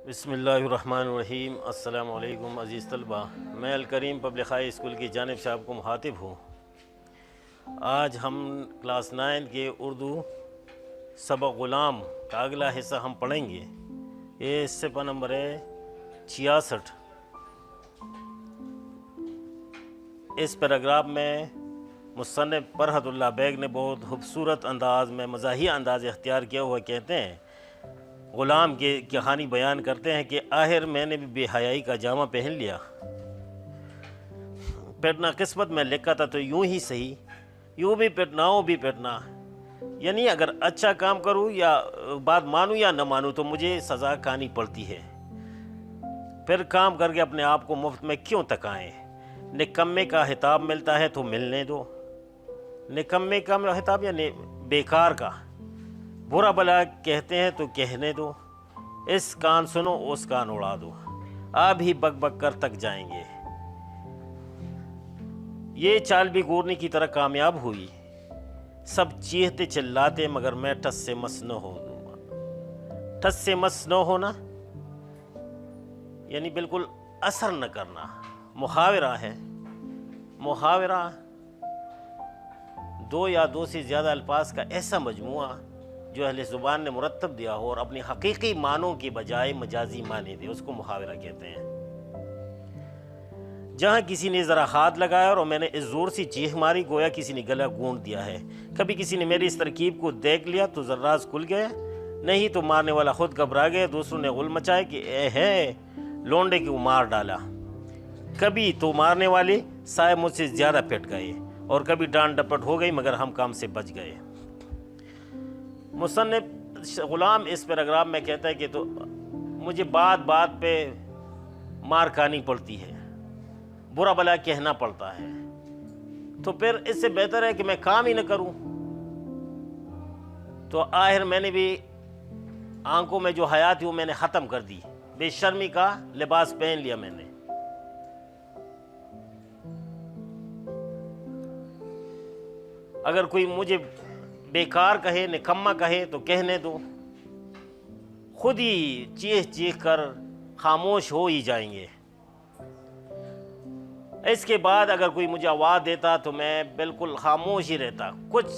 بسم اللہ الرحمن الرحیم۔ السلام علیکم عزیز طلبہ، میں الکریم پبلک ہائی اسکول کی جانب سے آپ کو مخاطب ہوں۔ آج ہم کلاس 9 کے اردو سبق غلام کا اگلا حصہ ہم پڑھیں گے۔ یہ صفحہ نمبر ہے 66۔ اس پیراگراف میں مصنف فرحت اللہ بیگ نے بہت خوبصورت انداز میں مزاحیہ انداز اختیار کیا ہوا کہتے ہیں، غلام کی کہانی بیان کرتے ہیں کہ آخر میں نے بھی بے حیائی کا جامہ پہن لیا۔ پیٹنا قسمت میں لکھا تھا تو یوں ہی صحیح، یوں بھی پیٹنا ہو بھی پیٹنا، یعنی اگر اچھا کام کروں یا بات مانوں یا نہ مانوں تو مجھے سزا کھانی پڑتی ہے۔ پھر کام کر کے اپنے آپ کو مفت میں کیوں تکائیں؟ نکمے کا خطاب ملتا ہے تو ملنے دو۔ نکمے کا خطاب یعنی بیکار کا، برا بلا کہتے ہیں تو کہنے دو، اس کان سنو اس کان اڑا دو، آپ ہی بک بک کر تک جائیں گے۔ یہ چال بھی گورنی کی طرح کامیاب ہوئی، سب چیختے چلاتے مگر میں ٹس سے مس نہ ہوں۔ ٹس سے مس نہ ہونا یعنی بالکل اثر نہ کرنا۔ محاورہ ہے، محاورہ دو یا دو سے زیادہ الفاظ کا ایسا مجموعہ جو اہل زبان نے مرتب دیا ہو اور اپنی حقیقی معنوں کی بجائے مجازی معنی دے، اس کو محاورہ کہتے ہیں۔ جہاں کسی نے ذرا ہاتھ لگایا اور میں نے اس زور سے چیخ ماری گویا کسی نے گلا گونڈ دیا ہے۔ کبھی کسی نے میری اس ترکیب کو دیکھ لیا تو ذراز کھل گیا، نہیں تو مارنے والا خود گھبرا گیا، دوسروں نے غل مچایا کہ اے ہے لونڈے کو مار ڈالا۔ کبھی تو مارنے والے صاحب مجھ سے زیادہ پٹ گئے اور کبھی ڈانٹ ڈپٹ ہو گئی مگر ہم کام سے بچ گئے۔ مصنف غلام اس پیراگراف میں کہتا ہے کہ تو مجھے بات بات پہ مار کھانی پڑتی ہے، برا بلا کہنا پڑتا ہے، تو پھر اس سے بہتر ہے کہ میں کام ہی نہ کروں۔ تو آخر میں نے بھی آنکھوں میں جو حیا تھی وہ میں نے ختم کر دی، بے شرمی کا لباس پہن لیا میں نے۔ اگر کوئی مجھے بیکار کہے، نکما کہے تو کہنے دو، خود ہی چیخ چیخ کر خاموش ہو ہی جائیں گے۔ اس کے بعد اگر کوئی مجھے آواز دیتا تو میں بالکل خاموش ہی رہتا، کچھ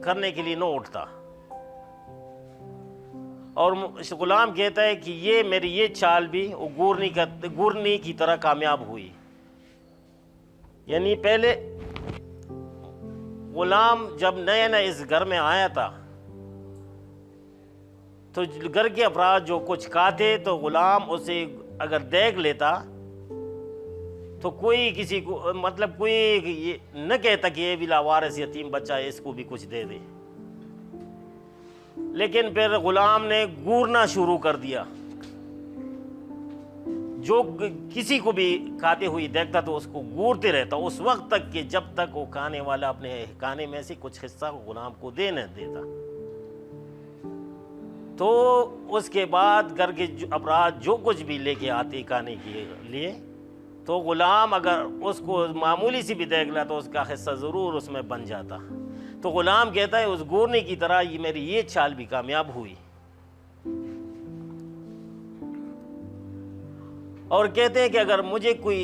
کرنے کے لیے نہ اٹھتا۔ اور غلام کہتا ہے کہ یہ میری یہ چال بھی گورنی کی طرح کامیاب ہوئی۔ یعنی پہلے غلام جب نیا نیا اس گھر میں آیا تھا تو گھر کے افراد جو کچھ کھاتے تو غلام اسے اگر دیکھ لیتا تو کوئی کسی کو کوئی نہ کہتا کہ یہ بھی لاوارث یتیم بچہ ہے، اس کو بھی کچھ دے دے۔ لیکن پھر غلام نے گورنا شروع کر دیا، جو کسی کو بھی کھاتے ہوئی دیکھتا تو اس کو گورتے رہتا اس وقت تک کہ جب تک وہ کھانے والا اپنے کھانے میں سے کچھ حصہ غلام کو دے نہ دیتا۔ تو اس کے بعد گھر کے افراد جو کچھ بھی لے کے آتے کھانے کے لیے تو غلام اگر اس کو معمولی سی بھی دیکھ لا تو اس کا حصہ ضرور اس میں بن جاتا۔ تو غلام کہتا ہے اس گورنے کی طرح یہ میری یہ چال بھی کامیاب ہوئی۔ اور کہتے ہیں کہ اگر مجھے کوئی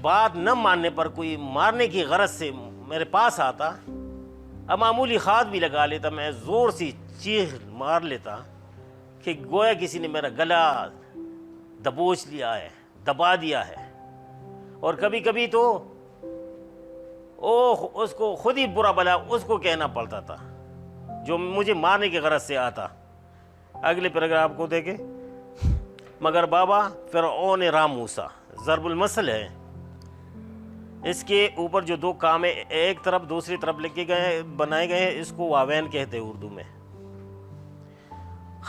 بات نہ ماننے پر کوئی مارنے کی غرض سے میرے پاس آتا، اب معمولی ہاتھ بھی لگا لیتا، میں زور سے چیخ مار لیتا کہ گویا کسی نے میرا گلا دبوچ لیا ہے، دبا دیا ہے۔ اور کبھی کبھی تو اس کو خود ہی برا بلا اس کو کہنا پڑتا تھا جو مجھے مارنے کی غرض سے آتا۔ اگلے پیراگراف کو دیکھیں۔ مگر بابا فرعون رام موسیٰ ضرب المثل ہے، اس کے اوپر جو دو کام ایک طرف دوسری طرف لکھے گئے بنائے گئے ہیں، اس کو واوین کہتے ہیں اردو میں۔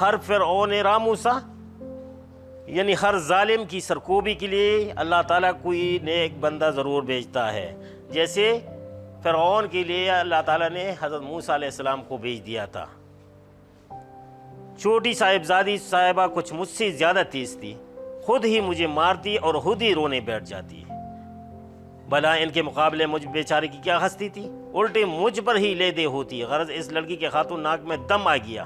ہر فرعون رام موسیٰ یعنی ہر ظالم کی سرکوبی کے لیے اللہ تعالیٰ کوئی نیک بندہ ضرور بھیجتا ہے، جیسے فرعون کے لیے اللہ تعالیٰ نے حضرت موسیٰ علیہ السلام کو بھیج دیا تھا۔ چھوٹی صاحبزادی صاحبہ کچھ مجھ سے زیادہ تیز تھی، خود ہی مجھے مارتی اور خود ہی رونے بیٹھ جاتی۔ بھلا ان کے مقابلے مجھ بیچارے کی کیا ہستی تھی، الٹے مجھ پر ہی لے دے ہوتی۔ غرض اس لڑکی کے خاتون ناک میں دم آ گیا،